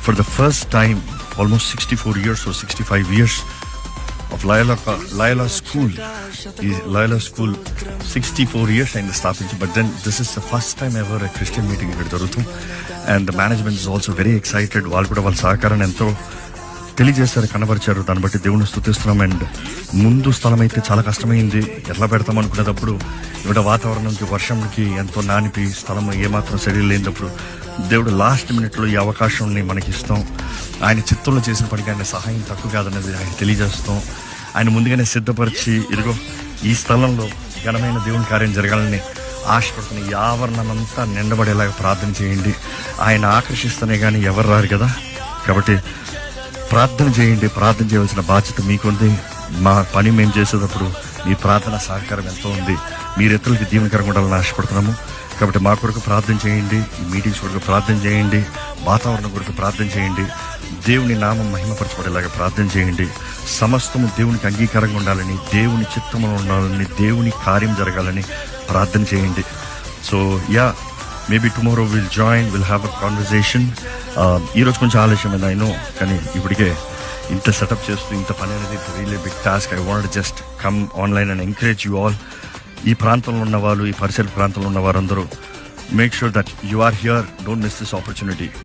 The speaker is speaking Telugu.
for the first time, almost 64 years or 65 years of Laila School. Laila School 64 years అయింది స్థాపించి, but then this is the first time ever a Christian meeting ఇక్కడ జరుగుతుంది. And the management is also very excited. వాళ్ళు కూడా వాళ్ళ సహకారాన్ని ఎంతో తెలియజేస్తారు, కనబరిచారు. దాన్ని బట్టి దేవుని స్తుతిస్తున్నాం. అండ్ ముందు స్థలం అయితే చాలా కష్టమైంది. ఎట్లా పెడతాం అనుకునేటప్పుడు ఇక్కడ వాతావరణంకి, వర్షంకి ఎంతో నానిపి స్థలం ఏమాత్రం సరి లేనప్పుడు దేవుడు లాస్ట్ మినిట్లో ఈ అవకాశాన్ని మనకి ఇస్తాం. ఆయన చిత్తంలో చేసిన పనికి ఆయన సహాయం తక్కువ కాదనేది ఆయన తెలియజేస్తాం. ఆయన ముందుగానే సిద్ధపరిచి ఇదిగో ఈ స్థలంలో ఘనమైన దేవుని కార్యం జరగాలని ఆశపడుతున్న ఈ ఆవరణమంతా నిండబడేలాగా ప్రార్థన చేయండి. ఆయన ఆకర్షిస్తేనే కానీ ఎవరు రారు కదా. కాబట్టి ప్రార్థన చేయండి. ప్రార్థన చేయవలసిన బాధ్యత మీకుంది. మా పని మేము చేసేటప్పుడు మీ ప్రార్థన సహకారం ఎంతో ఉంది. మీరు ఇతరులకి దీవెనకరంగా ఉండాలని ఆశపడుతున్నాము. కాబట్టి మా కొరకు ప్రార్థన చేయండి, ఈ మీటింగ్స్ కొరకు ప్రార్థన చేయండి, వాతావరణం కొరకు ప్రార్థన చేయండి, దేవుని నామం మహిమపరచబడేలాగా ప్రార్థన చేయండి. సమస్తము దేవునికి అంగీకారంగా ఉండాలని, దేవుని చిత్తములో ఉండాలని, దేవుని కార్యం జరగాలని ప్రార్థన చేయండి. So maybe tomorrow will join, will have a conversation. ఈరోజు కొంచెం ఆలస్యమైంది అయినో, కానీ ఇప్పటికే ఇంత సెటప్ చేస్తూ ఇంత పని అనేది really big task. I want just come online and encourage you all. ఈ ప్రాంతంలో ఉన్న వాళ్ళు, ఈ పరిసర ప్రాంతంలో ఉన్న వారందరూ make sure that you are here. Don't miss this opportunity.